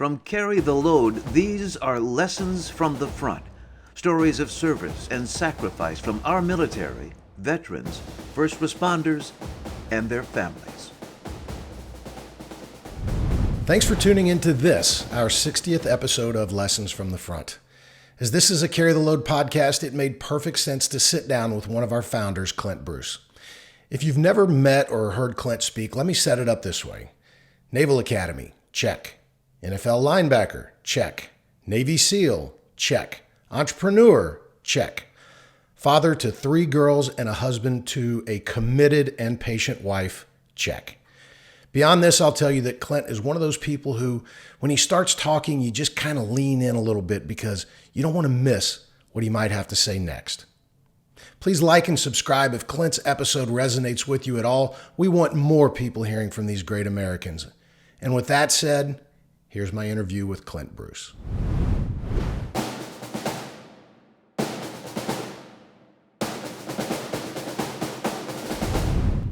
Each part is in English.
From Carry the Load, these are lessons from the front. Stories of service and sacrifice from our military, veterans, first responders, and their families. Thanks for tuning into this, our 60th episode of Lessons from the Front. As this is a Carry the Load podcast, it made perfect sense to sit down with one of our founders, Clint Bruce. If you've never met or heard Clint speak, let me set it up this way. Naval Academy, check. NFL linebacker, check. Navy SEAL, check. Entrepreneur, check. Father to 3 girls and a husband to a committed and patient wife, check. Beyond this, I'll tell you that Clint is one of those people who, when he starts talking, you just kind of lean in a little bit because you don't want to miss what he might have to say next. Please like and subscribe if Clint's episode resonates with you at all. We want more people hearing from these great Americans. And with that said, here's my interview with Clint Bruce.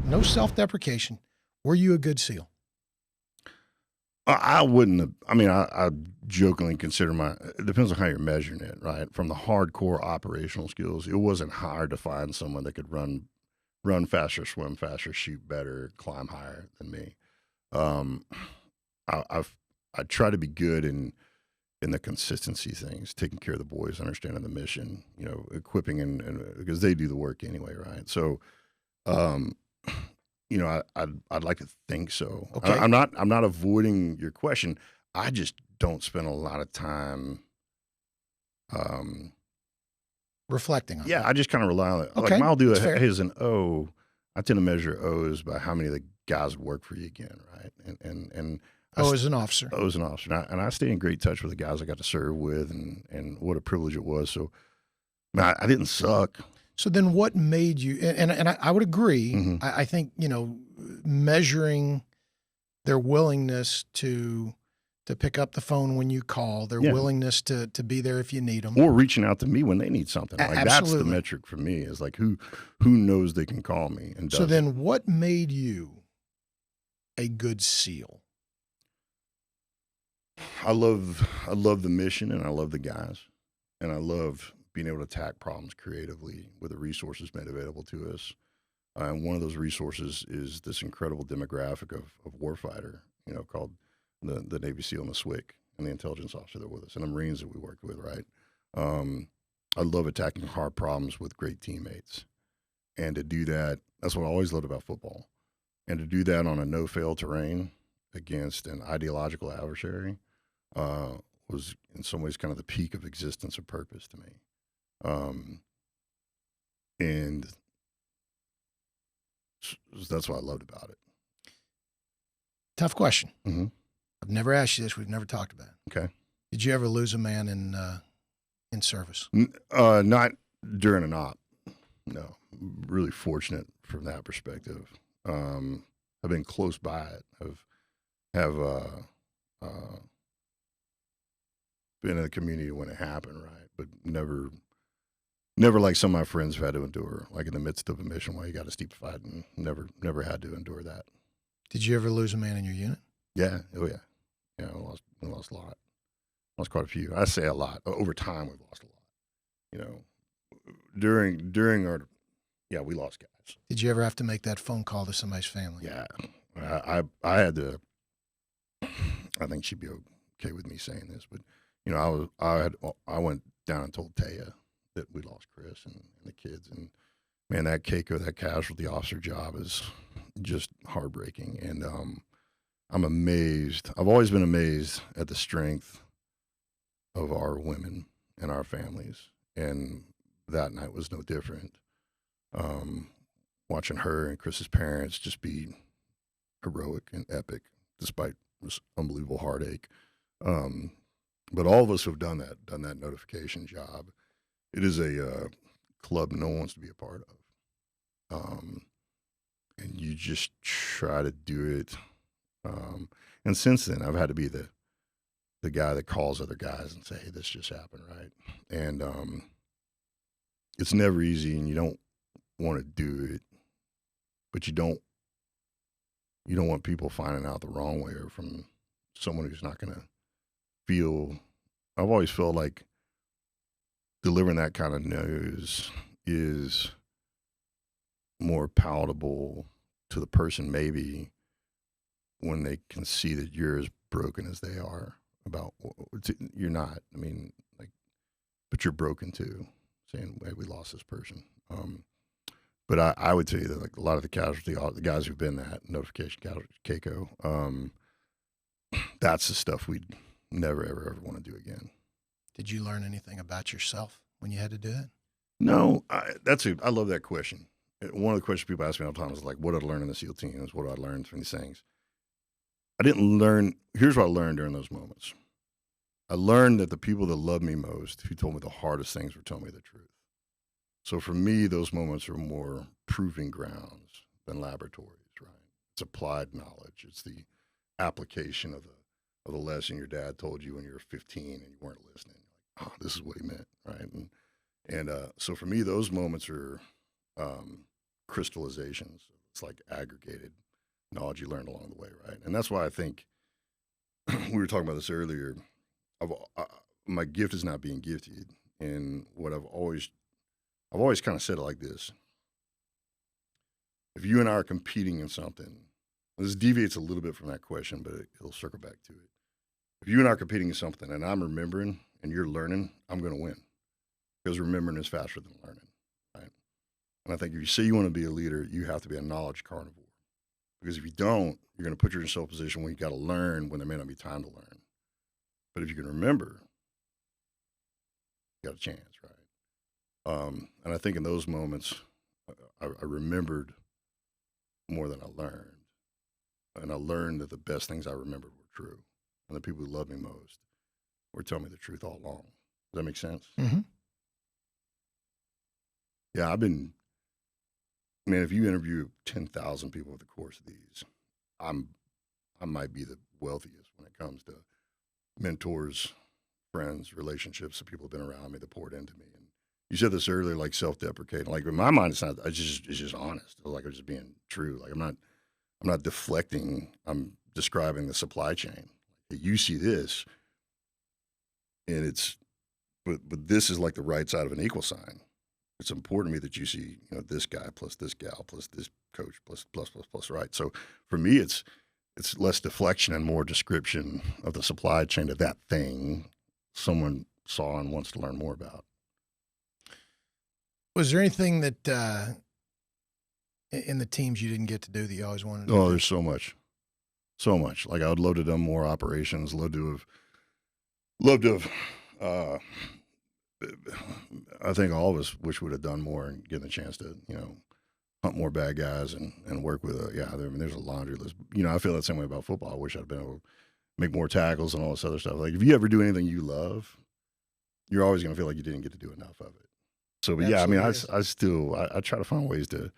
No self-deprecation. Were you a good SEAL? I wouldn't have. I mean, I jokingly consider it depends on how you're measuring it, right? From the hardcore operational skills, it wasn't hard to find someone that could run faster, swim faster, shoot better, climb higher than me. I try to be good in the consistency things, taking care of the boys, understanding the mission, equipping and because they do the work anyway, right? So, I'd like to think so. Okay. I'm not avoiding your question. I just don't spend a lot of time reflecting on it. Yeah, I just kind of rely on it. Okay. Like I'll do That's fair. as an O. I tend to measure O's by how many of the guys would work for you again, right? And as an officer. O as an officer, and I stay in great touch with the guys I got to serve with, and what a privilege it was. So, I didn't suck. So then what made you, and I would agree, Mm-hmm. I think, measuring their willingness to pick up the phone when you call, their willingness to be there if you need them. Or reaching out to me when they need something. Like Absolutely. That's the metric for me, is like who knows they can call me and does So it. then what made you a good SEAL? I love the mission, and I love the guys, and I love being able to attack problems creatively with the resources made available to us. And one of those resources is this incredible demographic of warfighter, called the Navy SEAL and the SWIC, and the intelligence officer that are with us, and the Marines that we worked with, right? I love attacking hard problems with great teammates. And to do that, that's what I always loved about football. And to do that on a no-fail terrain against an ideological adversary was in some ways kind of the peak of existence or purpose to me. And that's what I loved about it. Tough question. Mm-hmm. I've never asked you this. We've never talked about it. Okay. Did you ever lose a man in service? Not during an op. No. Really fortunate from that perspective. I've been close by it. Have been in the community when it happened, right? But never like some of my friends have had to endure, like in the midst of a mission where you got a steep fight, and never had to endure that. Did you ever lose a man in your unit? Yeah. Oh yeah. Yeah. We lost a lot. Lost quite a few. I say a lot. Over time, we've lost a lot. During our, we lost guys. Did you ever have to make that phone call to somebody's family? Yeah. I had to. I think she'd be okay with me saying this, but I went down and told Taya that we lost Chris and the kids, and man, that that casualty officer job is just heartbreaking. And I'm amazed. I've always been amazed at the strength of our women and our families, and that night was no different. Watching her and Chris's parents just be heroic and epic, despite this unbelievable heartache. But all of us have done that notification job. It is a club no one wants to be a part of. And you just try to do it. And since then, I've had to be the guy that calls other guys and say, hey, this just happened, right? And it's never easy, and you don't want to do it, but you don't want people finding out the wrong way or from someone who's not going to I've always felt like delivering that kind of news is more palatable to the person maybe when they can see that you're as broken as they are about you're not. I mean, like, but you're broken too, saying, "Hey, we lost this person." But I would tell you that like a lot of the casualty, all the guys who've been that notification casualty, Keiko, that's the stuff we'd never ever want to do again. Did you learn anything about yourself when you had to do it? No, I love that question. One of the questions people ask me all the time is like, "What did I learn in the SEAL teams? What did I learn from these things?" I didn't learn. Here's what I learned during those moments. I learned that the people that loved me most, who told me the hardest things, were telling me the truth. So for me, those moments are more proving grounds than laboratories, right? It's applied knowledge. It's the application of the lesson your dad told you when you were 15 and you weren't listening. Like, oh, this is what he meant, right? And so for me, those moments are crystallizations. It's like aggregated knowledge you learned along the way, right? And that's why I think we were talking about this earlier. My gift is not being gifted, and what I've always kind of said it like this: if you and I are competing in something, this deviates a little bit from that question, but it'll circle back to it. If you and I are competing in something, and I'm remembering and you're learning, I'm going to win because remembering is faster than learning, right? And I think if you say you want to be a leader, you have to be a knowledge carnivore. Because if you don't, you're going to put yourself in a position where you got to learn when there may not be time to learn. But if you can remember, you got a chance, right? And I think in those moments, I remembered more than I learned. And I learned that the best things I remembered were true. And the people who loved me most were telling me the truth all along. Does that make sense? Mm-hmm. Yeah, man, if you interview 10,000 people over the course of these, I might be the wealthiest when it comes to mentors, friends, relationships, the people who've been around me that poured into me. And you said this earlier, like self-deprecating. Like in my mind, it's not. It's just honest. Like I'm just being true. Like I'm not deflecting. I'm describing the supply chain. You see this, and but this is like the right side of an equal sign. It's important to me that you see, this guy plus this gal plus this coach plus, right? So for me, it's less deflection and more description of the supply chain of that thing someone saw and wants to learn more about. Was there anything that in the teams you didn't get to do that you always wanted to do? Oh, there's so much. Like I would love to have done more operations. Love to have. I think all of us wish we'd have done more and given a chance to, hunt more bad guys and work with there's a laundry list. I feel that same way about football. I wish I'd been able to make more tackles and all this other stuff. Like if you ever do anything you love, you're always going to feel like you didn't get to do enough of it. So, but yeah, I mean, I try to find ways to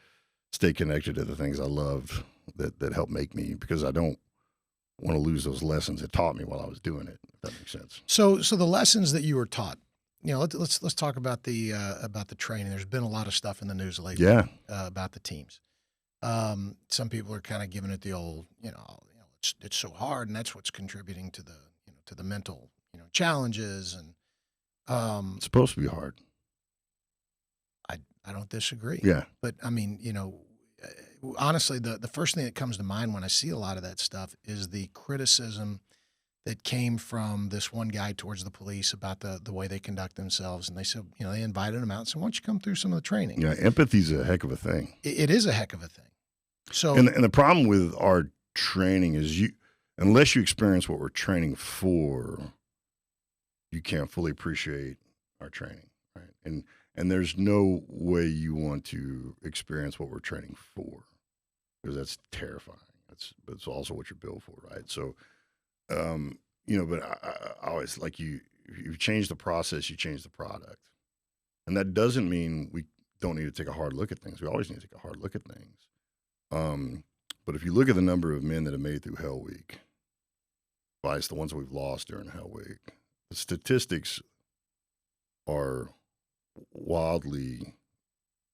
stay connected to the things I love that help make me, because I don't want to lose those lessons it taught me while I was doing it, if that makes sense. So the lessons that you were taught, let's talk about the training. There's been a lot of stuff in the news lately, about the teams. Some people are kind of giving it the old, it's so hard, and that's what's contributing to the mental, challenges. And it's supposed to be hard. I don't disagree. Yeah, but I mean, honestly, the first thing that comes to mind when I see a lot of that stuff is the criticism that came from this one guy towards the police about the way they conduct themselves. And they said, they invited him out and said, why don't you come through some of the training? Yeah, empathy's a heck of a thing. It is a heck of a thing. So, and the problem with our training is unless you experience what we're training for, you can't fully appreciate our training, right? And there's no way you want to experience what we're training for, because that's terrifying. But it's also what you're built for, right? So, but I always if you change the process, you change the product. And that doesn't mean we don't need to take a hard look at things. We always need to take a hard look at things. But if you look at the number of men that have made it through Hell Week, vice the ones that we've lost during Hell Week, the statistics are wildly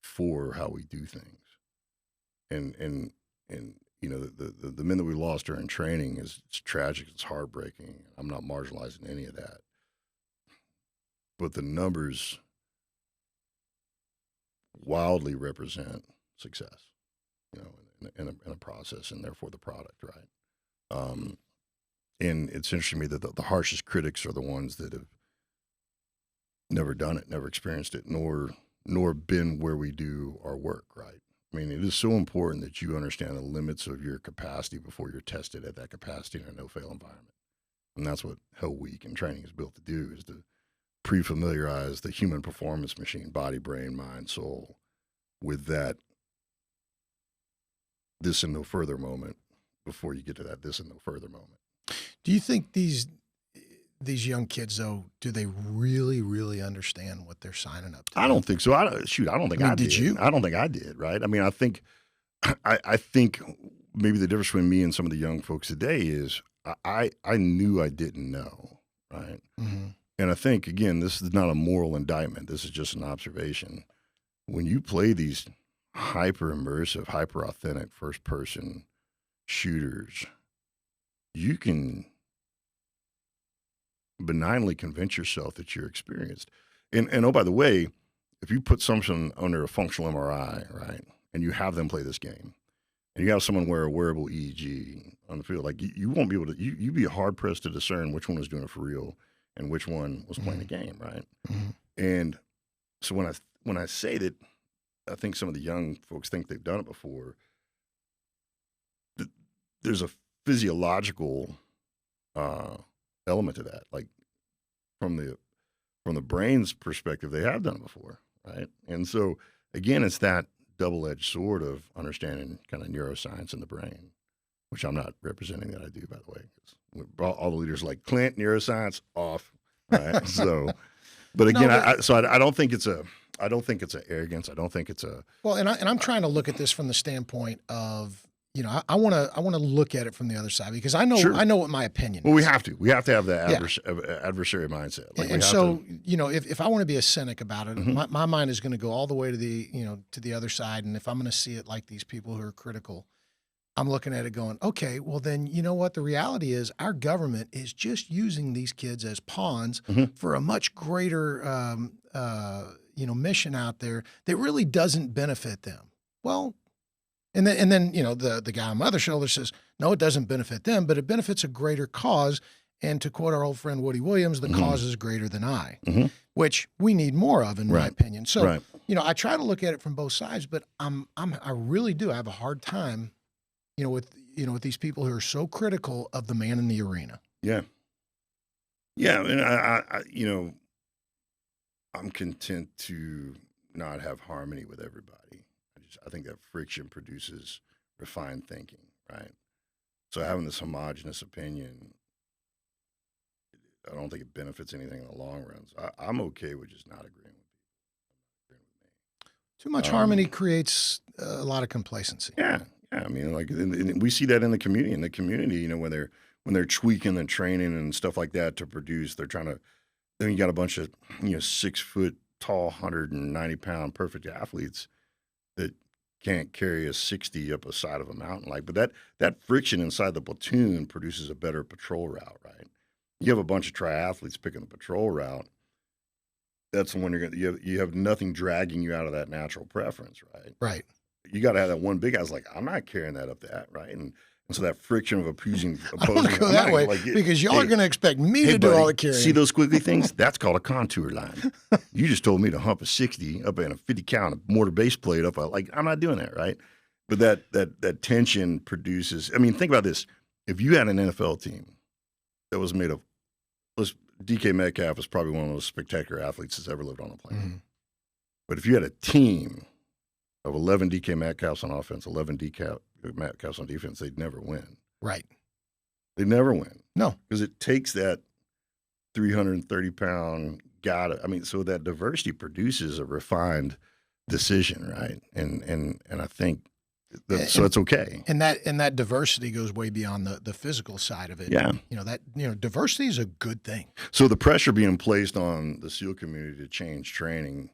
for how we do things. And the men that we lost during training it's tragic. It's heartbreaking. I'm not marginalizing any of that. But the numbers wildly represent success, in a process, and therefore the product, right? And it's interesting to me that the harshest critics are the ones that have never done it, never experienced it, nor been where we do our work, right? I mean, it is so important that you understand the limits of your capacity before you're tested at that capacity in a no-fail environment. And that's what Hell Week and training is built to do, is to pre-familiarize the human performance machine, body, brain, mind, soul, with that this and no further moment before you get to that this and no further moment. Do you think these young kids, though, do they really, really understand what they're signing up to? I don't think so. I don't think I did. Did you? I don't think I did, right? I mean, I think maybe the difference between me and some of the young folks today is I knew I didn't know, right? Mm-hmm. And I think, again, this is not a moral indictment. This is just an observation. When you play these hyper-immersive, hyper-authentic first-person shooters, you can benignly convince yourself that you're experienced. And oh, by the way, if you put someone under a functional MRI, right, and you have them play this game, and you have someone wear a wearable EEG on the field, like you won't be able to, you'd be hard-pressed to discern which one was doing it for real and which one was playing the game, right? Mm-hmm. And so when I say that, I think some of the young folks think they've done it before, there's a physiological element to that. Like from the brain's perspective, they have done it before, right? And so again, it's that double-edged sword of understanding kind of neuroscience in the brain, which I'm not representing that I do, by the way. All the leaders like Clint, neuroscience off, right? So, but again, I don't think it's an arrogance. I don't think it's a and I'm trying to look at this from the standpoint of, I want to look at it from the other side, because I know what my opinion is. Well, we have to have that adversary mindset. Like, and so, if I want to be a cynic about it, Mm-hmm. my mind is going to go all the way to the other side. And if I'm going to see it like these people who are critical, I'm looking at it going, okay, well then, you know what? The reality is our government is just using these kids as pawns for a much greater, mission out there that really doesn't benefit them. Well, and then the guy on my other shoulder says, no, it doesn't benefit them, but it benefits a greater cause. And to quote our old friend Woody Williams, the cause is greater than I, which we need more of, in my opinion. So, I try to look at it from both sides, but I really do. I have a hard time, with these people who are so critical of the man in the arena. Yeah. Yeah. And I I'm content to not have harmony with everybody. I think that friction produces refined thinking, right? So having this homogenous opinion, I don't think it benefits anything in the long run. So I'm okay with just not agreeing with people. Too much harmony creates a lot of complacency. Yeah. I mean, like, and we see that in the community. In the community, when they're tweaking the training and stuff like that to produce, they're trying to. Then you got a bunch of 6 foot tall, 190-pound perfect athletes that can't carry a 60 up a side of a mountain. But that friction inside the platoon produces a better patrol route, right? You have a bunch of triathletes picking the patrol route. That's the one you have nothing dragging you out of that natural preference, right? Right. You got to have that one big guy's like, I'm not carrying that up that, right? And so that friction of opposing. I want to go that way because y'all are going to expect me to do all the carrying. See those squiggly things? That's called a contour line. You just told me to hump a 60 up in a 50 count mortar base plate up. I'm not doing that, right? But that tension produces. I mean, think about this: if you had an NFL team that was made of, DK Metcalf is probably one of the most spectacular athletes that's ever lived on the planet. Mm-hmm. But if you had a team of 11 DK Metcalfs on offense, 11 DK Metcalfs on defense, they'd never win. Right. They'd never win. No. Because it takes that 330-pound guy. So that diversity produces a refined decision, right? And I think so it's okay. And that diversity goes way beyond the physical side of it. Yeah. Diversity is a good thing. So the pressure being placed on the SEAL community to change training,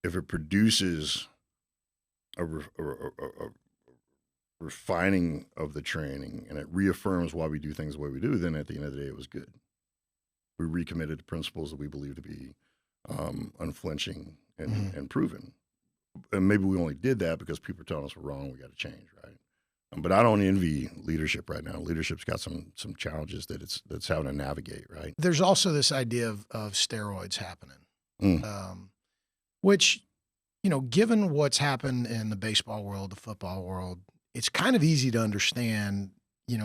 if it produces a refining of the training, and it reaffirms why we do things the way we do, then at the end of the day, it was good. We recommitted to principles that we believe to be unflinching and proven. And maybe we only did that because people are telling us we're wrong, we got to change, right? But I don't envy leadership right now. Leadership's got some challenges that's having to navigate, right? There's also this idea of steroids happening, which, given what's happened in the baseball world, the football world, it's kind of easy to understand,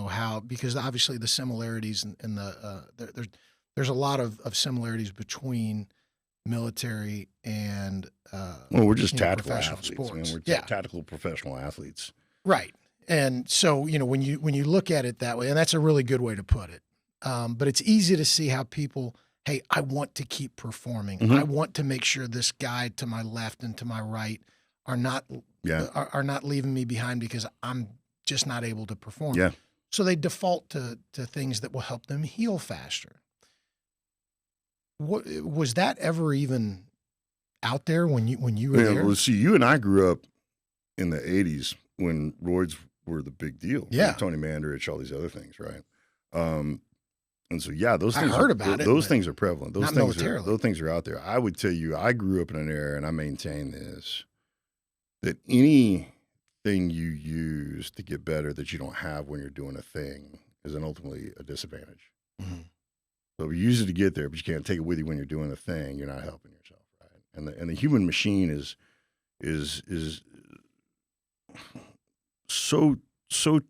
how, because obviously the similarities in there's a lot of similarities between military and we're just tactical professional athletes. sports. We're tactical professional athletes. Right. And so, when you look at it that way, and that's a really good way to put it, but it's easy to see how people, hey, I want to keep performing. Mm-hmm. I want to make sure this guy to my left and to my right are not leaving me behind because I'm just not able to perform. Yeah. So they default to things that will help them heal faster. What was that ever even out there when you were there? Well, see, you and I grew up in the 80s when roids were the big deal. Yeah. Tony Mandarich, all these other things, right? And so, those I things heard about it, those but things are prevalent. not militarily. Those things are out there. I would tell you, I grew up in an era, and I maintain this, that anything you use to get better that you don't have when you're doing a thing is ultimately a disadvantage. Mm-hmm. So if you use it to get there, but you can't take it with you when you're doing a thing, you're not helping yourself, right? And the human machine is so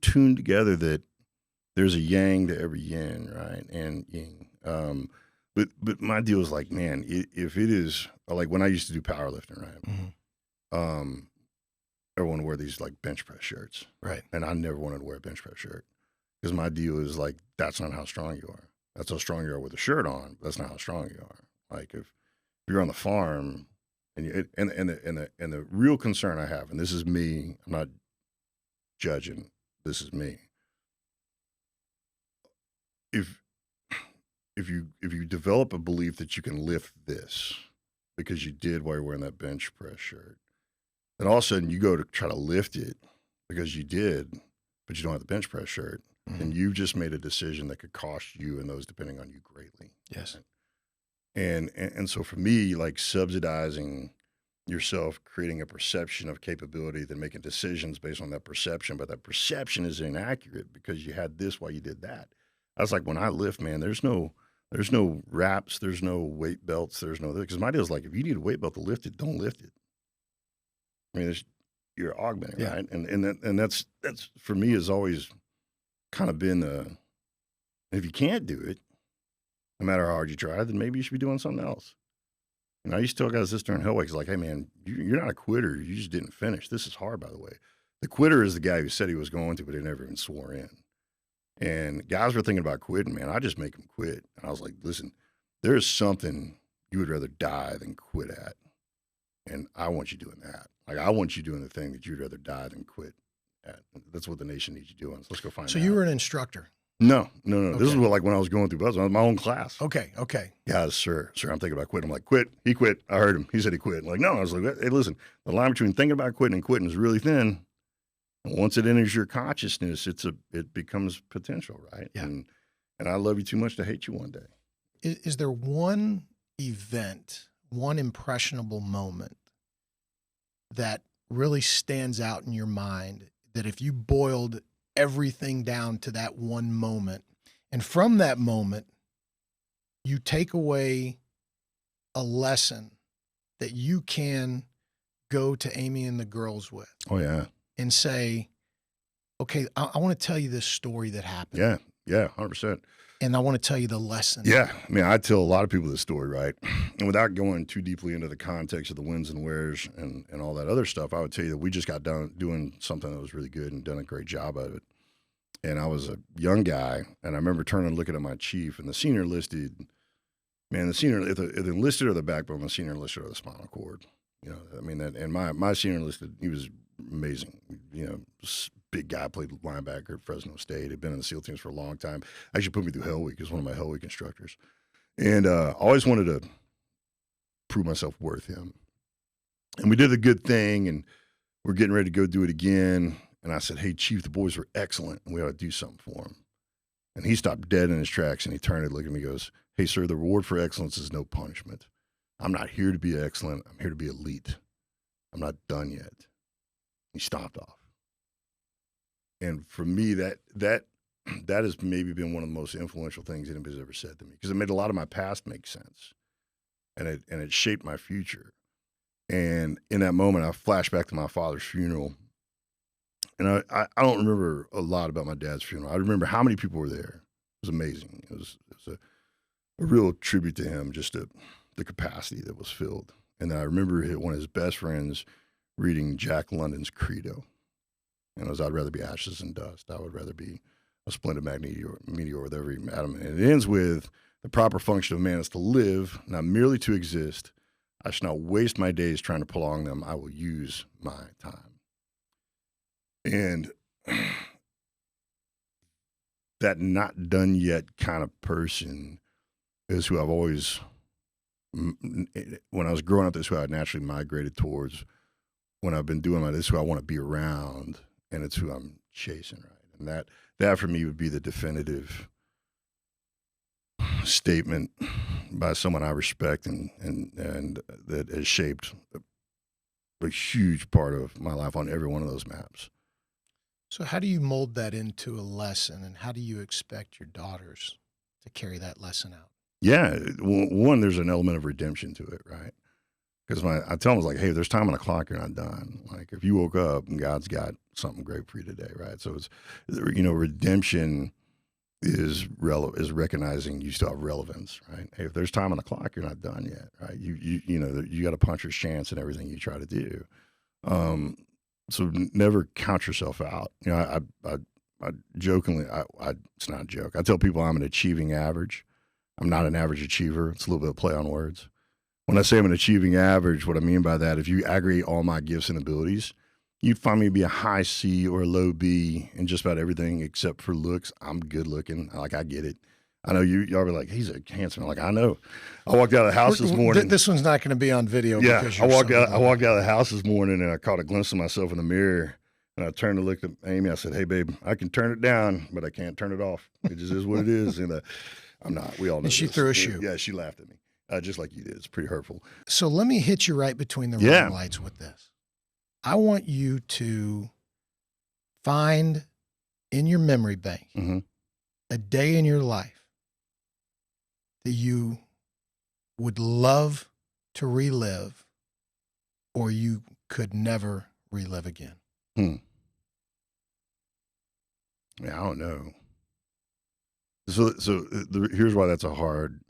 tuned together that there's a yang to every yin, right? And yin. But my deal is like, man, if it is like when I used to do powerlifting, right? Mm-hmm. Everyone would wear these like bench press shirts, Right. and I never wanted to wear a bench press shirt because my deal is like, that's not how strong you are. That's how strong you are with a shirt on. But that's not how strong you are. Like if you're on the farm, and the real concern I have, and this is me, I'm not judging. This is me. If you develop a belief that you can lift this because you did while you're wearing that bench press shirt, then all of a sudden you go to try to lift it because you did, but you don't have the bench press shirt, and you've just made a decision that could cost you and those depending on you greatly. Yes. And so for me, like subsidizing yourself, creating a perception of capability, then making decisions based on that perception, but that perception is inaccurate because you had this while you did that. I was like, when I lift, man, there's no wraps, there's no weight belts, there's no, because my deal is like, if you need a weight belt to lift it, don't lift it. I mean, you're augmenting, right? And that's for me has always kind of been if you can't do it, no matter how hard you try, then maybe you should be doing something else. And I used to tell guys this during Hellweek, it's like, hey man, you're not a quitter, you just didn't finish. This is hard, by the way. The quitter is the guy who said he was going to, but he never even swore in. And guys were thinking about quitting, man. I just make them quit. And I was like, listen, there's something you would rather die than quit at. And I want you doing that. Like, I want you doing the thing that you'd rather die than quit at. That's what the nation needs you doing. So let's go find out. So you were an instructor? No. Okay. This is what, like when I was going through buzz, I was in my own class. Okay. Guys, sir, I'm thinking about quitting. I'm like, quit. He quit. I heard him. He said he quit. I'm like, no. I was like, hey, listen, the line between thinking about quitting and quitting is really thin. And once it enters your consciousness, it becomes potential, right? Yeah. And I love you too much to hate you one day. Is there one event, one impressionable moment that really stands out in your mind that if you boiled everything down to that one moment, and from that moment, you take away a lesson that you can go to Amy and the girls with? Oh, yeah. And say, okay, I want to tell you this story that happened. Yeah, 100%. And I want to tell you the lesson. Yeah. I mean, I tell a lot of people this story, right? And without going too deeply into the context of the wins and wheres and all that other stuff, I would tell you that we just got done doing something that was really good and done a great job of it. And I was a young guy, and I remember turning and looking at my chief, and the senior enlisted, man, if the enlisted or the backbone, the senior enlisted or the spinal cord. You know, I mean, and my senior enlisted, he was amazing. You know, big guy, played linebacker at Fresno State, had been in the SEAL teams for a long time. Actually put me through Hell Week. He was one of my Hell Week instructors. And I always wanted to prove myself worth him. And we did a good thing, and we're getting ready to go do it again. and I said, "Hey, Chief, the boys were excellent, and we ought to do something for them." And he stopped dead in his tracks, and he turned and looked at me and goes, "Hey, sir, the reward for excellence is no punishment. I'm not here to be excellent. I'm here to be elite. I'm not done yet." He stopped off. And for me, that has maybe been one of the most influential things anybody's ever said to me, because it made a lot of my past make sense, and it shaped my future. And in that moment, I flashed back to my father's funeral, and I don't remember a lot about my dad's funeral. I remember how many people were there. It was amazing. It was a real tribute to him, just the capacity that was filled. And then I remember one of his best friends reading Jack London's Credo. And it was, "I'd rather be ashes than dust. I would rather be a splendid meteor with every atom." And it ends with, "The proper function of man is to live, not merely to exist. I shall not waste my days trying to prolong them. I will use my time." And that not done yet kind of person is who I've always, when I was growing up, this is who I naturally migrated towards. When I've been doing this is who I want to be around, and it's who I'm chasing, right? And that for me would be the definitive statement by someone I respect and that has shaped a huge part of my life on every one of those maps. So how do you mold that into a lesson, and how do you expect your daughters to carry that lesson out? Yeah, one, there's an element of redemption to it, right? Because I tell them, like, "Hey, there's time on the clock, you're not done. Like, if you woke up and God's got something great for you today," right? So it's, redemption is recognizing you still have relevance, right? Hey, if there's time on the clock, you're not done yet, right? You got a puncher's chance in everything you try to do. So never count yourself out. I jokingly, it's not a joke. I tell people I'm an achieving average. I'm not an average achiever. It's a little bit of play on words. When I say I'm an achieving average, what I mean by that, if you aggregate all my gifts and abilities, you'd find me to be a high C or a low B in just about everything except for looks. I'm good looking. I get it. I know y'all be like, "He's a handsome." I'm like, I know. I walked out of the house this morning. This one's not going to be on video. Yeah, because I walked out of the house this morning, and I caught a glimpse of myself in the mirror, and I turned to look at Amy. I said, "Hey, babe, I can turn it down, but I can't turn it off. It just is what it is." And I'm not. We all know. And she threw a shoe. Yeah, she laughed at me, just like you did. It's pretty hurtful. So let me hit you right between the running lights with this. I want you to find in your memory bank a day in your life that you would love to relive, or you could never relive again. Yeah, I don't know. So here's why that's a hard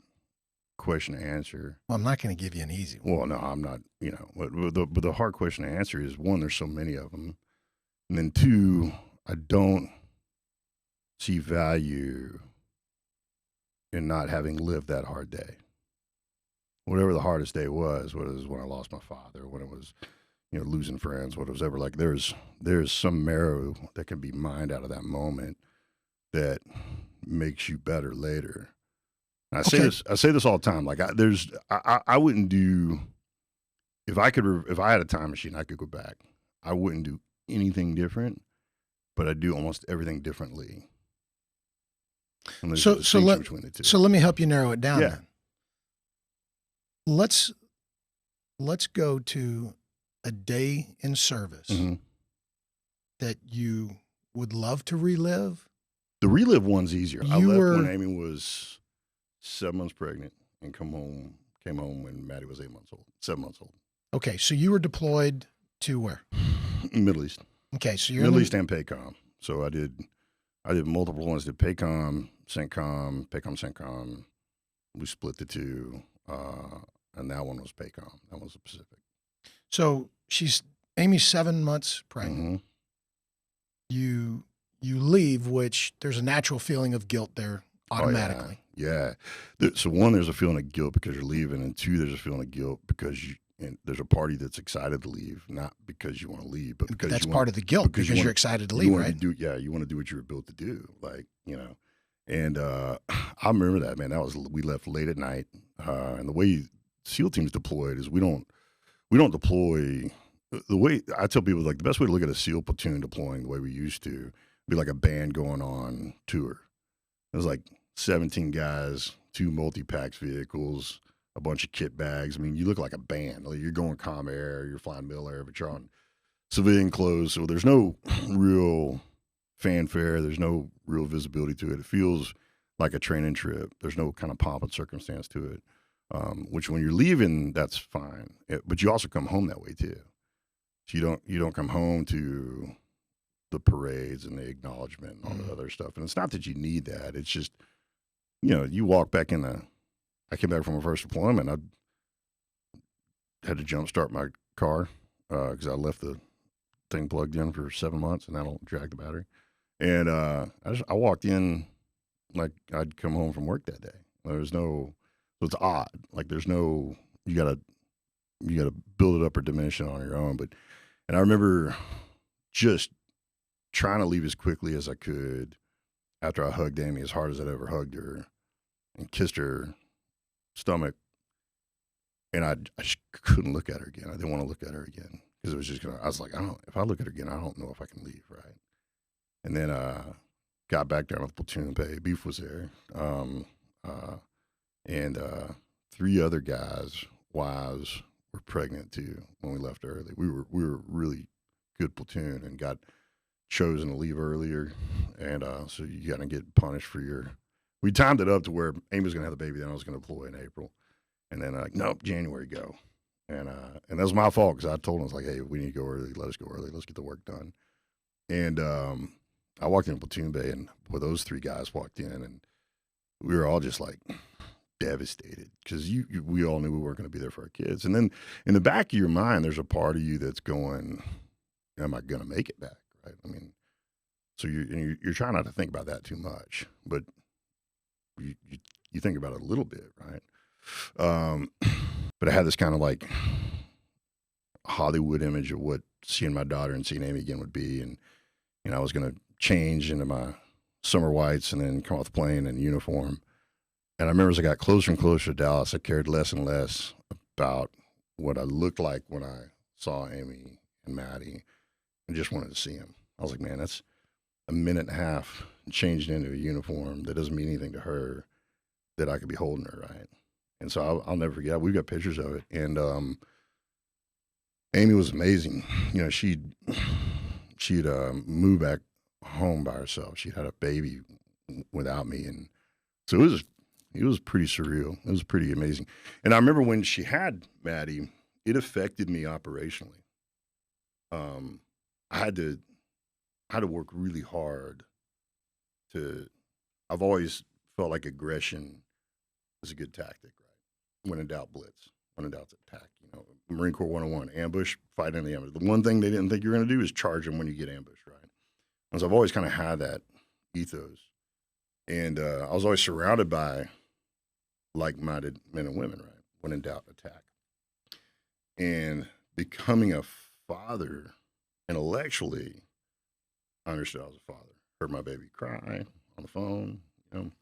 question to answer. Well, I'm not going to give you an easy one. Well, no, I'm not. But the hard question to answer is, one, there's so many of them, and then two, I don't see value in not having lived that hard day. Whatever the hardest day was, whether it was when I lost my father, when it was, losing friends, what it was ever like, there's some marrow that can be mined out of that moment that makes you better later. And I say this all the time. Like I wouldn't do, if I had a time machine, I could go back. I wouldn't do anything different, but I do almost everything differently. So let me help you narrow it down. Yeah. Then. Let's go to a day in service that you would love to relive. The relive one's easier. I left when Amy was 7 months pregnant and came home when Maddie was 7 months old. Okay, so you were deployed to where? Middle East. Okay, so you're Middle East and PACOM. So I did multiple ones. Did PACOM, CENTCOM, PACOM, CENTCOM. We split the two, and that one was PACOM. That one was the Pacific. So Amy's 7 months pregnant. You leave, which there's a natural feeling of guilt there automatically. Oh, yeah. So one, there's a feeling of guilt because you're leaving, and two, there's a feeling of guilt because there's a party that's excited to leave, not because you want to leave, but because that's part of the guilt because you're excited to leave, right? You want to do what you were built to do, And I remember that, man. We left late at night, and the way SEAL teams deployed is we don't deploy the way I tell people, like, the best way to look at a SEAL platoon deploying the way we used to would be like a band going on tour. It was like 17 guys, 2 multi-packs vehicles, a bunch of kit bags. I mean, you look like a band. Like, you're going comm air, you're flying mil air, but you're on civilian clothes. So there's no real fanfare. There's no real visibility to it. It feels like a training trip. There's no kind of pomp and circumstance to it. Which when you're leaving, that's fine. But you also come home that way too. So you don't come home to the parades and the acknowledgement and all that other stuff. And it's not that you need that. It's just, you walk back I came back from my first deployment. I had to jump start my car because I left the thing plugged in for 7 months and that'll drag the battery. And I walked in like I'd come home from work that day. So it's odd. Like there's no, you gotta build it up or diminish it on your own. And I remember just trying to leave as quickly as I could after I hugged Amy as hard as I'd ever hugged her and kissed her stomach. And I just couldn't look at her again. I didn't want to look at her again because it was just I was like, if I look at her again, I don't know if I can leave. Right. And then, got back down with platoon pay. Beef was there. And 3 other guys' wives were pregnant too when we left early. We were really good platoon and got chosen to leave earlier. And so you got to get punished for we timed it up to where Amy was going to have the baby, then I was going to deploy in April. And then nope, January, go. And that was my fault because I told them, I was like, hey, we need to go early. Let us go early. Let's get the work done. And I walked in platoon bay, and those 3 guys walked in, and we were all just like devastated because we all knew we weren't going to be there for our kids. And then in the back of your mind, there's a part of you that's going, am I going to make it back? Right. I mean, so you're trying not to think about that too much, but you think about it a little bit. Right. But I had this kind of like Hollywood image of what seeing my daughter and seeing Amy again would be. And, I was going to change into my summer whites and then come off the plane in uniform. And I remember as I got closer and closer to Dallas, I cared less and less about what I looked like when I saw Amy and Maddie and just wanted to see them. I was like, man, that's a minute and a half changing into a uniform that doesn't mean anything to her that I could be holding her, right? And so I'll never forget. We've got pictures of it. And Amy was amazing. She'd moved back home by herself. She'd had a baby without me. And so it was pretty surreal. It was pretty amazing. And I remember when she had Maddie, it affected me operationally. I had to work really hard I've always felt like aggression is a good tactic, right? When in doubt, blitz. When in doubt, attack. Marine Corps 101, ambush, fight in the ambush. The one thing they didn't think you were going to do is charge them when you get ambushed, right? And so I've always kind of had that ethos. And I was always surrounded by like-minded men and women, right? When in doubt, attack. And becoming a father, intellectually, I understood I was a father. Heard my baby cry on the phone, And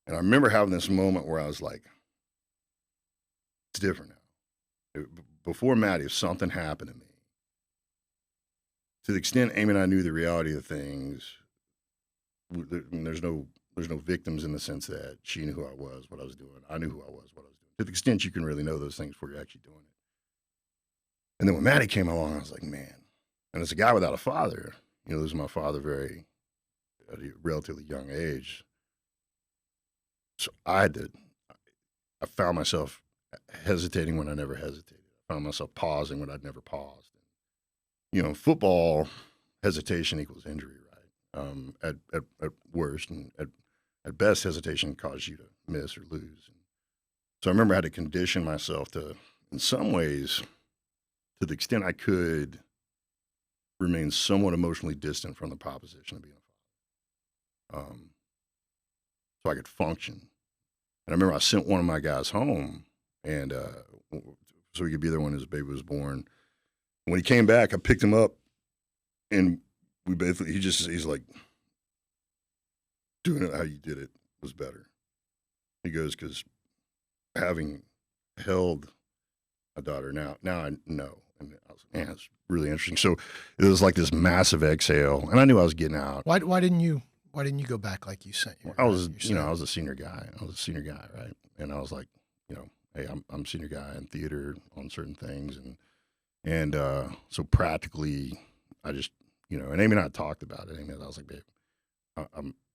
I remember having this moment where I was like, it's different now. Before Maddie, if something happened to me, to the extent Amy and I knew the reality of things, there's no victims in the sense that she knew who I was, what I was doing. I knew who I was, what I was doing. To the extent you can really know those things before you're actually doing it. And then when Maddie came along, I was like, man. And as a guy without a father, losing my father at a relatively young age. So I found myself hesitating when I never hesitated. I found myself pausing when I'd never paused. In football, hesitation equals injury, right? At worst, and at best, hesitation causes you to miss or lose. So I remember I had to condition myself to, in some ways, to the extent I could, remain somewhat emotionally distant from the proposition of being a father, so I could function. And I remember I sent one of my guys home, and so he could be there when his baby was born. When he came back, I picked him up, and he's like, doing it how you did it was better. He goes, because having held a daughter now I know, And I was, man, it's really interesting. So it was like this massive exhale, and I knew I was getting out. Why didn't you go back like you said? I was, I was a senior guy. Right? And I was like, hey, I'm senior guy in theater on certain things, and so practically, I just, and Amy and I talked about it. Amy, I was like, babe,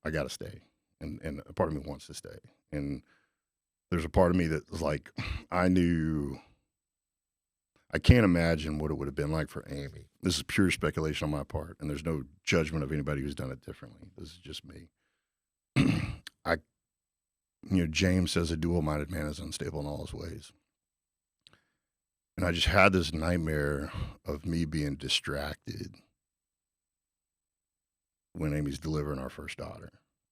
I got to stay, and a part of me wants to stay, and there's a part of me that was like, I can't imagine what it would have been like for Amy. This is pure speculation on my part, and there's no judgment of anybody who's done it differently. This is just me. James says a dual-minded man is unstable in all his ways. And I just had this nightmare of me being distracted when Amy's delivering our first daughter,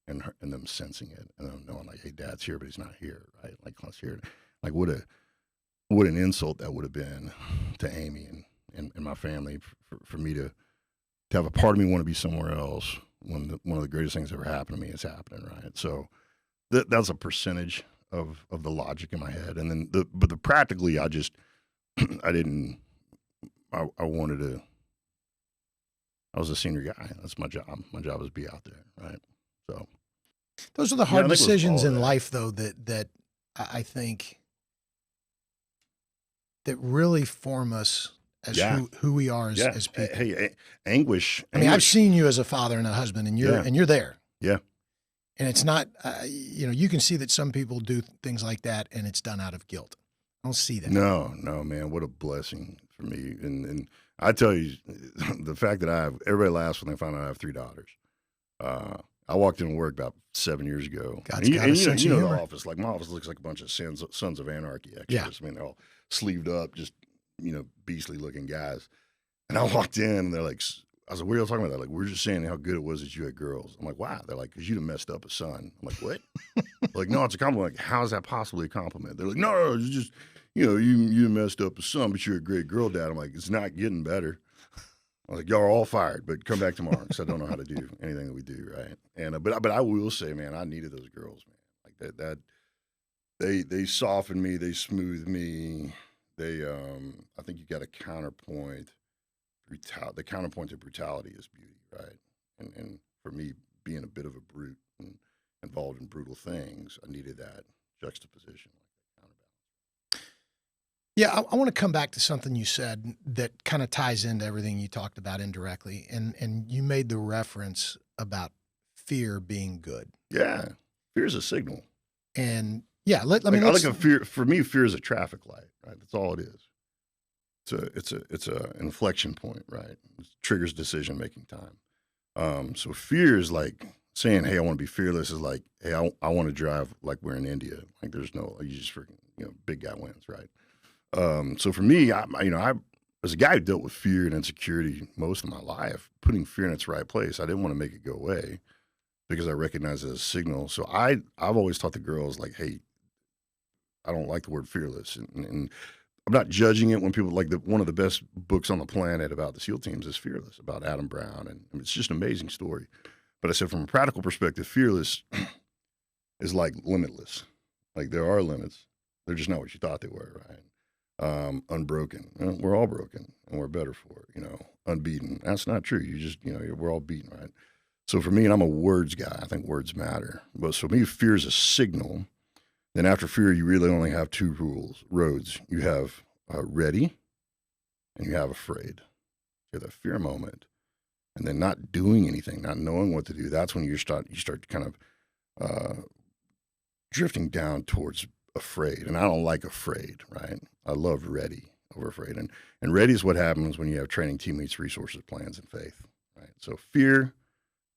and them sensing it, and them knowing like, hey, Dad's here, but he's not here, right? Like, let's hear it. Like, what an insult that would have been to Amy and my family for me to have a part of me want to be somewhere else when one of the greatest things that ever happened to me is happening, right? So that's a percentage of the logic in my head, and then but the practically, I just I wanted to. I was a senior guy. That's my job. My job is to be out there, right? So those are the hard decisions in life, though, that I think that really form us as who we are as people. Hey, anguish. I mean, I've seen you as a father and a husband, and you're there. Yeah. And it's not, you can see that some people do things like that, and it's done out of guilt. I don't see that. No, man. What a blessing for me. And I tell you, the fact that everybody laughs when they find out I have 3 daughters. I walked into work about 7 years ago. God's got a sense of humor. The office. Like, my office looks like a bunch of Sons of Anarchy extras. Yeah. I mean, they're all sleeved up, just, beastly looking guys. And I walked in, and they're like, I was like, what are y'all talking about? They're like, we're just saying how good it was that you had girls. I'm like, wow. They're like, because you'd have messed up a son. I'm like, what? Like, no, it's a compliment. Like, how is that possibly a compliment? They're like, no, it's just, you messed up a son, but you're a great girl dad. I'm like, it's not getting better. I'm like, y'all are all fired, but come back tomorrow because I don't know how to do anything that we do, right? And but I will say, man, I needed those girls, man. Like they softened me, they smoothed me. I think you got a counterpoint. The counterpoint to brutality is beauty, right? And for me, being a bit of a brute and involved in brutal things, I needed that juxtaposition, like that counterbalance. Yeah, I want to come back to something you said that kind of ties into everything you talked about indirectly, and you made the reference about fear being good. Yeah, fear is a signal. And yeah, I look at fear. For me, fear is a traffic light, right? That's all it is. It's a inflection point, right? It triggers decision-making time. So fear is like saying, hey, I want to be fearless is like, hey, I want to drive like we're in India. Like there's no, you just freaking, big guy wins, right? So for me, I as a guy who dealt with fear and insecurity most of my life, putting fear in its right place, I didn't want to make it go away because I recognize it as a signal. So I've always taught the girls like, hey, I don't like the word fearless. And I'm not judging it when people like one of the best books on the planet about the SEAL teams is Fearless, about Adam Brown. And it's just an amazing story. But I said, from a practical perspective, fearless is like limitless. Like there are limits. They're just not what you thought they were, right? Unbroken. We're all broken and we're better for it, unbeaten. That's not true. You just, we're all beaten, right? So for me, and I'm a words guy, I think words matter. But so for me, fear is a signal. Then after fear, you really only have 2 roads. You have ready and you have afraid. You have that fear moment. And then not doing anything, not knowing what to do. That's when you start kind of drifting down towards afraid. And I don't like afraid, right? I love ready over afraid. And ready is what happens when you have training, teammates, resources, plans, and faith, right? So fear,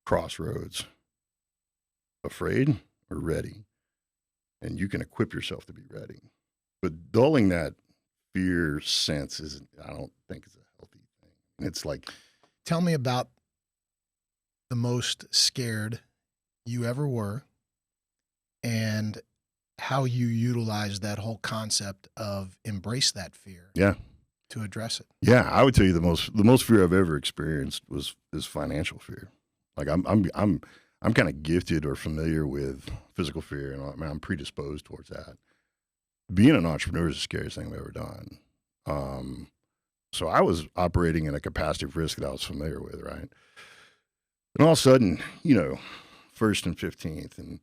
crossroads, afraid or ready. And you can equip yourself to be ready. But dulling that fear sense I don't think is a healthy thing. And it's like, tell me about the most scared you ever were and how you utilize that whole concept of embrace that fear. Yeah. To address it. Yeah, I would tell you the most fear I've ever experienced is financial fear. Like I'm kind of gifted or familiar with physical fear, and I'm predisposed towards that. Being an entrepreneur is the scariest thing I've ever done. So I was operating in a capacity of risk that I was familiar with, right? And all of a sudden, first and 15th, and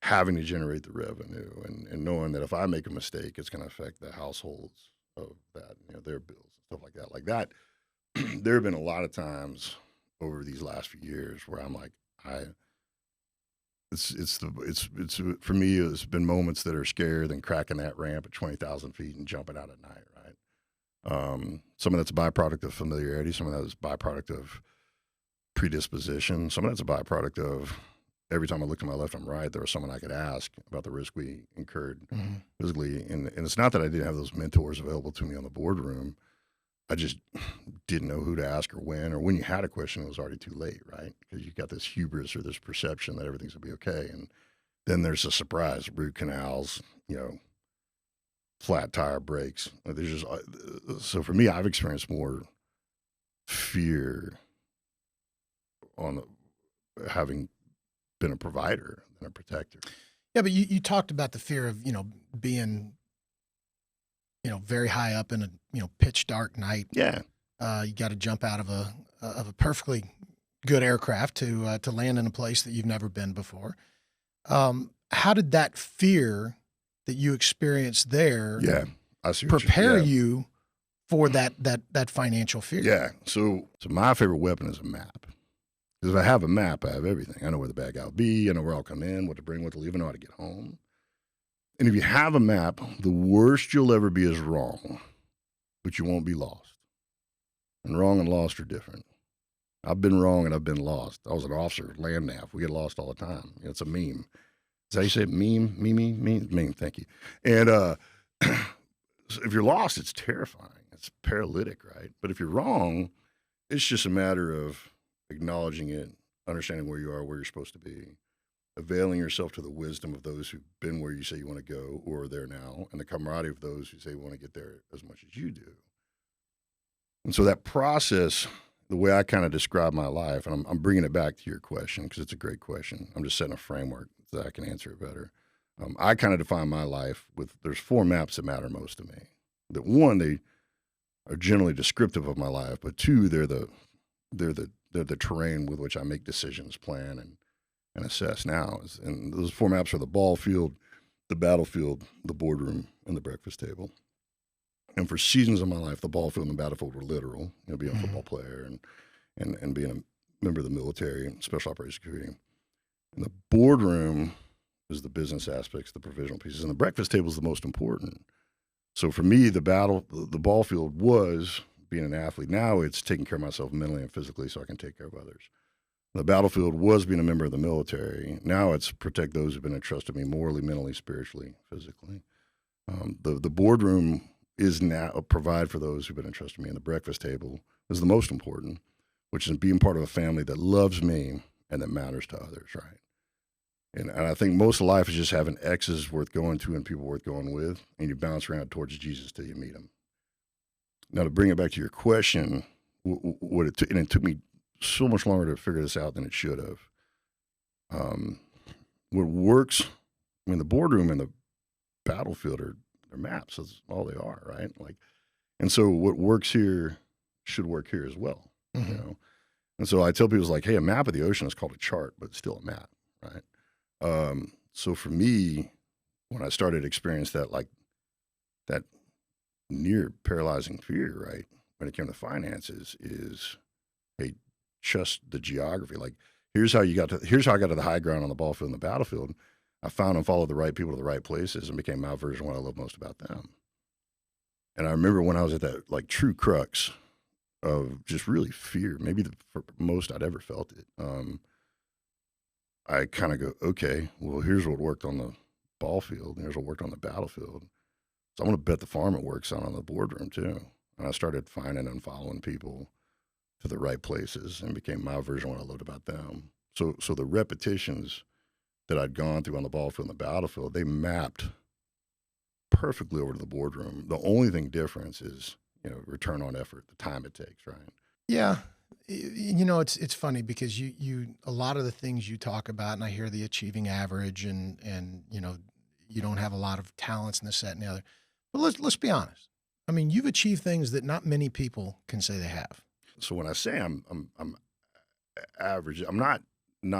having to generate the revenue, and knowing that if I make a mistake, it's going to affect the households of that, their bills and stuff like that. Like that, there have been a lot of times over these last few years where I'm like, it's for me, it's been moments that are scarier than cracking that ramp at 20,000 feet and jumping out at night, right? Some of that's a byproduct of familiarity. Some of that is byproduct of predisposition. Some of that's a byproduct of every time I looked to my left and right, there was someone I could ask about the risk we incurred physically. And it's not that I didn't have those mentors available to me on the boardroom. I just didn't know who to ask or when you had a question, it was already too late, right? Because you got this hubris or this perception that everything's gonna be okay. And then there's a surprise, root canals, flat tire brakes. There's just, so for me, I've experienced more fear on having been a provider than a protector. Yeah, but you talked about the fear of, being, very high up in a, pitch dark night. Yeah. You got to jump out of a perfectly good aircraft to land in a place that you've never been before. How did that fear that you experienced there I see prepare you for that financial fear? Yeah. So my favorite weapon is a map. Because if I have a map, I have everything. I know where the bad guy will be. I know where I'll come in, what to bring, what to leave. I know how to get home. And if you have a map, the worst you'll ever be is wrong, but you won't be lost. And wrong and lost are different. I've been wrong and I've been lost. I was an officer, land nav. We get lost all the time. It's a meme. Is that how you say it? Meme. Thank you. And so if you're lost, it's terrifying. It's paralytic, right? But if you're wrong, it's just a matter of acknowledging it, understanding where you are, where you're supposed to be, availing yourself to the wisdom of those who've been where you say you want to go or are there now, and the camaraderie of those who say you want to get there as much as you do. And so that process, the way I kind of describe my life, and I'm bringing it back to your question because it's a great question. I'm just setting a framework so that I can answer it better. I kind of define my life with, there's 4 maps that matter most to me. That one, they are generally descriptive of my life, but 2, they're the terrain with which I make decisions, plan, and assess now. And those 4 maps are the ball field, the battlefield, the boardroom, and the breakfast table. And for seasons of my life, the ball field and the battlefield were literal, being a football player and being a member of the military and special operations community. And the boardroom is the business aspects, the provisional pieces, and the breakfast table is the most important. So for me, the ball field was being an athlete. Now it's taking care of myself mentally and physically so I can take care of others. The battlefield was being a member of the military. Now it's protect those who've been entrusted me morally, mentally, spiritually, physically. The boardroom is now provide for those who've been entrusted me. And the breakfast table is the most important, which is being part of a family that loves me and that matters to others, right? And I think most of life is just having exes worth going to and people worth going with, and you bounce around towards Jesus till you meet him. Now, to bring it back to your question, and it took me so much longer to figure this out than it should have. What works, the boardroom and the battlefield are maps. That's all they are, right? And so what works here should work here as well, And so I tell people, it's like, hey, a map of the ocean is called a chart, but it's still a map, right? So for me, when I started to experience that, that near paralyzing fear, right, when it came to finances, is, hey, just the geography. Here's how I got to the high ground on the ball field and the battlefield. I found and followed the right people to the right places and became my version of what I love most about them. And I remember when I was at that true crux of just really fear, maybe the most I'd ever felt it. I kind of go, okay, well, here's what worked on the ball field, and here's what worked on the battlefield. So I'm going to bet the farm it works on the boardroom too. And I started finding and following people to the right places and became my version of what I loved about them. So the repetitions that I'd gone through on the ball field and the battlefield, they mapped perfectly over to the boardroom. The only thing difference is, return on effort, the time it takes, right? Yeah. It's funny because you a lot of the things you talk about, and I hear the achieving average and you don't have a lot of talents in this, that, and the other. But let's be honest. I mean, you've achieved things that not many people can say they have. So when I say I'm average, I'm not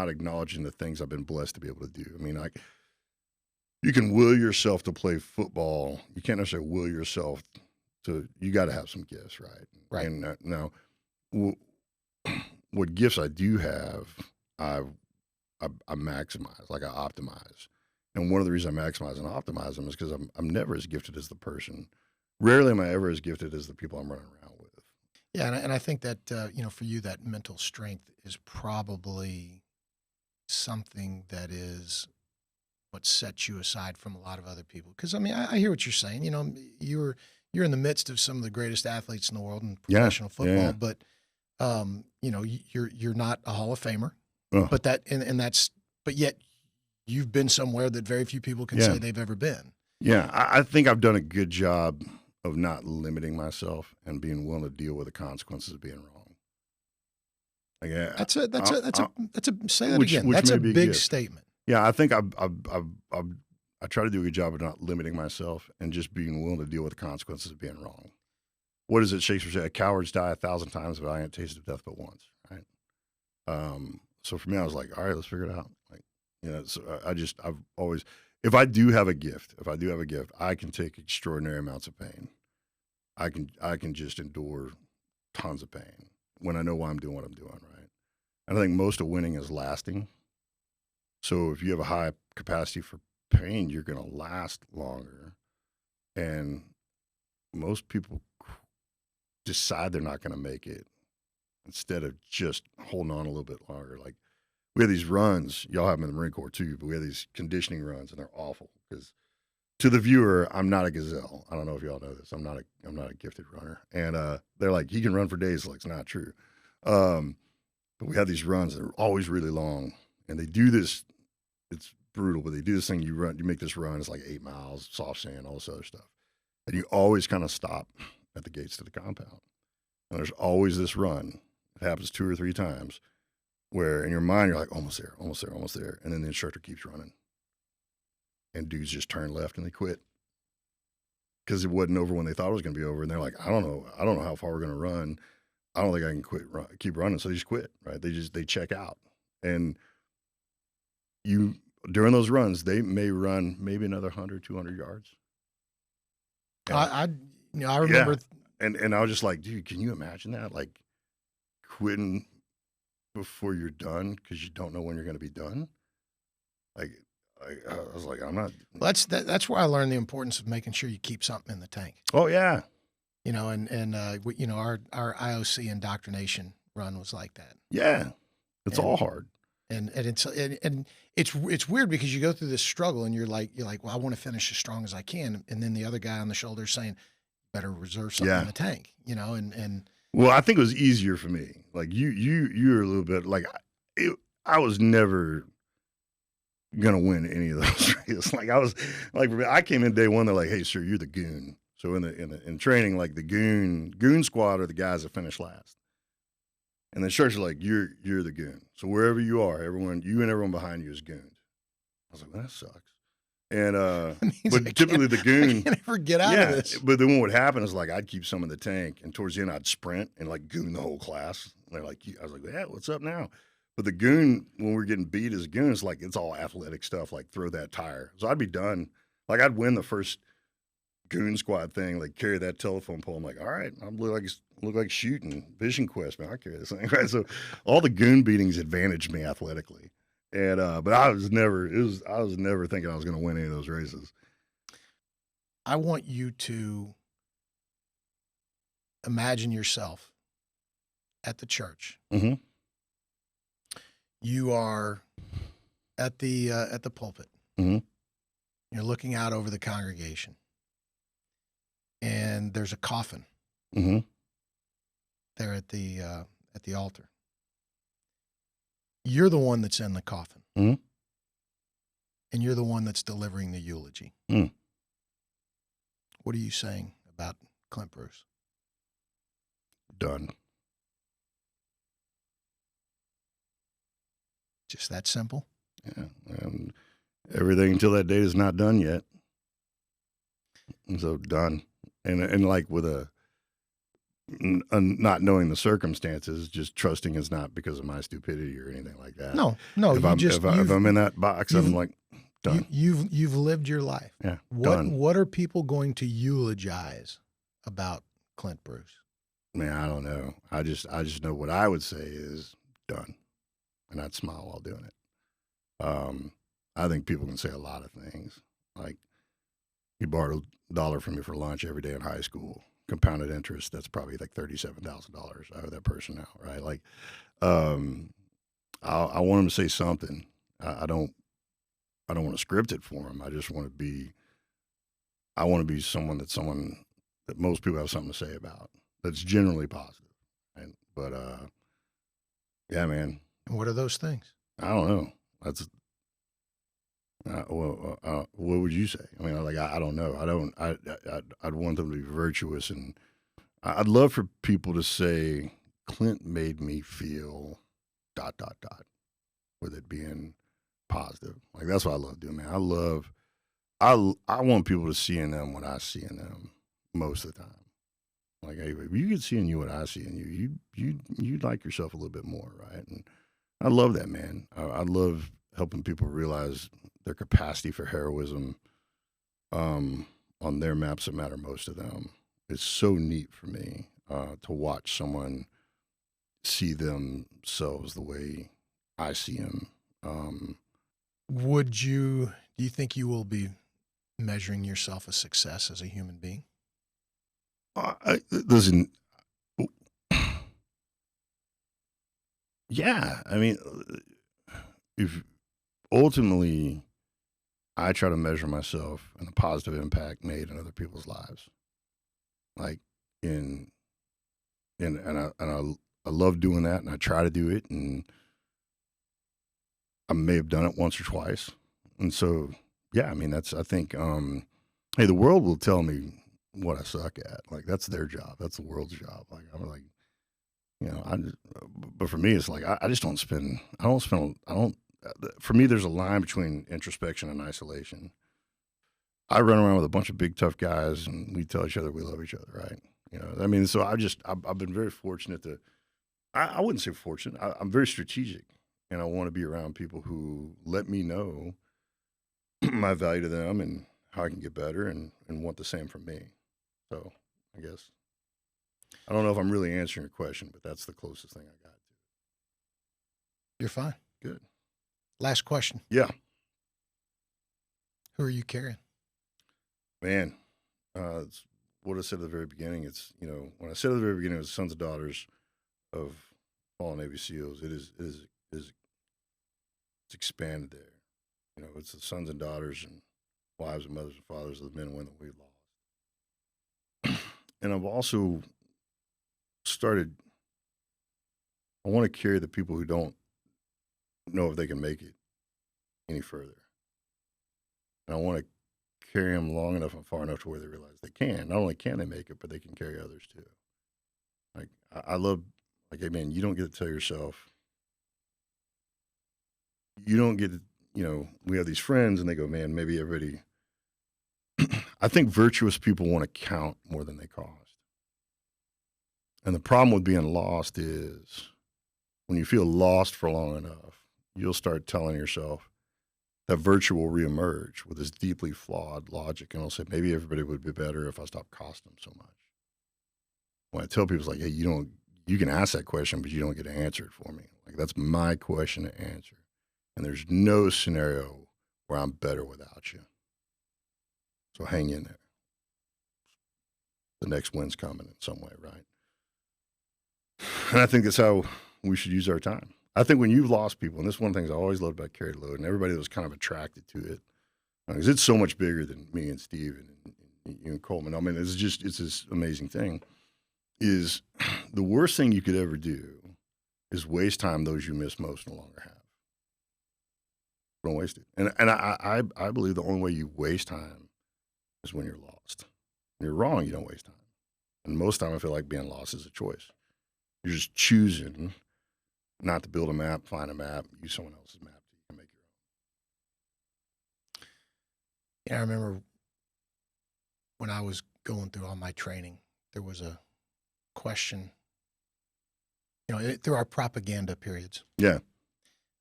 acknowledging the things I've been blessed to be able to do. I mean, you can will yourself to play football. You can't necessarily will yourself to. You got to have some gifts, right? Right. And now, what gifts I do have, I maximize, like I optimize. And one of the reasons I maximize and optimize them is because I'm never as gifted as the person. Rarely am I ever as gifted as the people I'm running around with. Yeah, and I think that for you, that mental strength is probably something that is what sets you aside from a lot of other people. Because I mean, I hear what you're saying. You know, you're in the midst of some of the greatest athletes in the world in professional football, but you know, you're not a Hall of Famer. But but yet you've been somewhere that very few people can say they've ever been. Yeah, I think I've done a good job of not limiting myself and being willing to deal with the consequences of being wrong. Like, Say that again. That's a big statement. Yeah, I think I try to do a good job of not limiting myself and just being willing to deal with the consequences of being wrong. What is it Shakespeare say? Cowards die 1,000 times, but I ain't tasted death but once, right? So for me, I was like, all right, let's figure it out. Like, you know, so I've always, if I do have a gift, I can take extraordinary amounts of pain. I can just endure tons of pain when I know why I'm doing what I'm doing, right? And I think most of winning is lasting. So if you have a high capacity for pain, you're going to last longer. And most people decide they're not going to make it instead of just holding on a little bit longer. Like, we have these runs, y'all have them in the Marine Corps too, but we have these conditioning runs and they're awful because to the viewer, I'm not a gazelle. I don't know if y'all know this. I'm not a gifted runner. And they're like, he can run for days. Like, it's not true. But we have these runs that are always really long and they do this. It's brutal, but they do this thing. You make this run. It's like 8 miles, soft sand, all this other stuff. And you always kind of stop at the gates to the compound. And there's always this run. It happens 2 or 3 times where in your mind, you're like, almost there, almost there, almost there. And then the instructor keeps running. And dudes just turn left and they quit. Because it wasn't over when they thought it was going to be over. And they're like, I don't know how far we're going to run. I don't think I can keep running. So they just quit, right? They check out. And during those runs, they may run maybe another 100, 200 yards. I remember. Yeah. And I was just like, dude, can you imagine that? Like quitting before you're done because you don't know when you're going to be done. Like, I was like, I'm not. Well, that's where I learned the importance of making sure you keep something in the tank. Oh yeah. You know, our IOC indoctrination run was like that. Yeah, it's all hard. And it's weird because you go through this struggle and you're like, well, I want to finish as strong as I can, and then the other guy on the shoulder is saying, better reserve something in the tank, you know, and. Well, I think it was easier for me. Like you're a little bit like I was never gonna win any of those races. Like I was like, I came in day one. They're like, hey, sir, you're the goon. So in training, like the goon squad are the guys that finish last. And the instructor's like, you're the goon. So wherever you are, you and everyone behind you is gooned. I was like, well, that sucks. And but typically the goon, I can't ever get out of this. But then what would happen is like I'd keep some in the tank, and towards the end I'd sprint and like goon the whole class. And they're like, I was like, yeah, what's up now? But the goon, when we're getting beat as goons, like it's all athletic stuff, like throw that tire. So I'd be done. Like I'd win the first goon squad thing, like carry that telephone pole. I'm like, all right, I look like shooting Vision Quest, man. I carry this thing, right? So all the goon beatings advantaged me athletically. And but I was never thinking I was going to win any of those races. I want you to imagine yourself at the church. Mm-hmm. You are at the pulpit. Mm-hmm. You're looking out over the congregation, and there's a coffin. Mm-hmm. There at the altar. You're the one that's in the coffin. Mm-hmm. And you're the one that's delivering the eulogy. Mm. What are you saying about Clint Bruce? Done. Just that simple? Yeah. And everything until that date is not done yet. And so done. and like with not knowing the circumstances, just trusting it's not because of my stupidity or anything like that. No, If I'm in that box, I'm like done. You've lived your life. Yeah, What done. what are people going to eulogize about Clint Bruce? Man, I don't know. I just know what I would say is done, and I'd smile while doing it. I think people can say a lot of things, like he borrowed $1 from me for lunch every day in high school, compounded interest. That's probably like $37,000. I owe that person now, right? Like, I want him to say something. I don't want to script it for him. I just want to be. I want to be someone that most people have something to say about. That's generally positive. Right? But yeah, man. And what are those things? I don't know. That's what would you say? I mean, like I don't know. I'd want them to be virtuous, and I'd love for people to say Clint made me feel ... with it being positive. Like that's what I love doing, man. I want people to see in them what I see in them most of the time. Like, hey, if you could see in you what I see in you, you'd like yourself a little bit more, right? And I love that, man. I love helping people realize their capacity for heroism on their maps that matter most to them. It's so neat for me to watch someone see themselves the way I see them. Do you think you will be measuring yourself a success as a human being? Listen, yeah, I mean, if ultimately I try to measure myself and the positive impact made in other people's lives, like and I love doing that, and I try to do it, and I may have done it once or twice, and so yeah, I mean I think hey, the world will tell me what I suck at. Like that's their job. That's the world's job. Like I'm like, but for me, it's like I just don't spend. For me, there's a line between introspection and isolation. I run around with a bunch of big tough guys, and we tell each other we love each other, right? I mean, so I've been very fortunate to. I wouldn't say fortunate. I'm very strategic, and I want to be around people who let me know my value to them and how I can get better, and want the same from me. So I guess I don't know if I'm really answering your question, but that's the closest thing I got to. You're fine. Good. Last question. Yeah, Who are you carrying? man. It's what I said at the very beginning. It's when I said at the very beginning, it was sons and daughters of fallen Navy SEALs. It's expanded there. It's the sons and daughters and wives and mothers and fathers of the men and women that we lost. And I've also started. I want to carry the people who don't know if they can make it any further. And I want to carry them long enough and far enough to where they realize they can. Not only can they make it, but they can carry others too. Like I love, like, hey man, you don't get to tell yourself. You don't get to, we have these friends and they go, man, maybe everybody. I think virtuous people want to count more than they cost. And the problem with being lost is when you feel lost for long enough, you'll start telling yourself that virtue will reemerge with this deeply flawed logic. And I'll say, maybe everybody would be better if I stopped costing them so much. When I tell people, it's like, hey, you can ask that question, but you don't get to answer it for me. Like, that's my question to answer. And there's no scenario where I'm better without you. So hang in there. The next win's coming in some way, right? And I think that's how we should use our time. I think when you've lost people, and this is one of the things I always loved about Carry the Load, and everybody was kind of attracted to it, because it's so much bigger than me and Steve and Coleman. I mean, it's this amazing thing, is the worst thing you could ever do is waste time those you miss most no longer have. Don't waste it. And I believe the only way you waste time is when you're lost. When you're wrong, you don't waste time. And most time I feel like being lost is a choice. You're just choosing not to build a map, find a map, use someone else's map to make your own. Yeah, I remember when I was going through all my training, there was a question, through our propaganda periods. Yeah.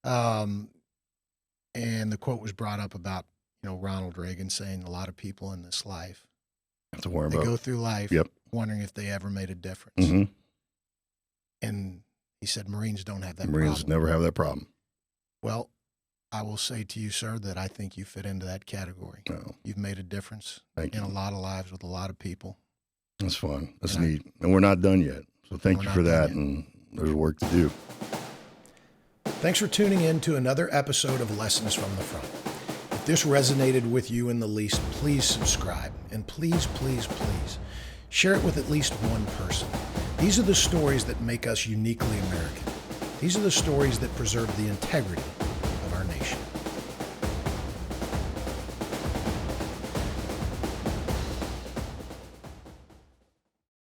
And the quote was brought up about, Ronald Reagan saying a lot of people in this life, Have to worry they about. go through life Yep. wondering if they ever made a difference. Mm-hmm. And he said, Marines don't have that Marines problem. never have that problem. Well, I will say to you, sir, that I think you fit into that category. No. You've made a difference Thank in you. a lot of lives with a lot of people. That's fun. That's And neat. And we're not done yet. So thank We're you not for done that. yet. And there's work to do. Thanks for tuning in to another episode of Lessons from the Front. If this resonated with you in the least, please subscribe. And please, please, please share it with at least one person. These are the stories that make us uniquely American. These are the stories that preserve the integrity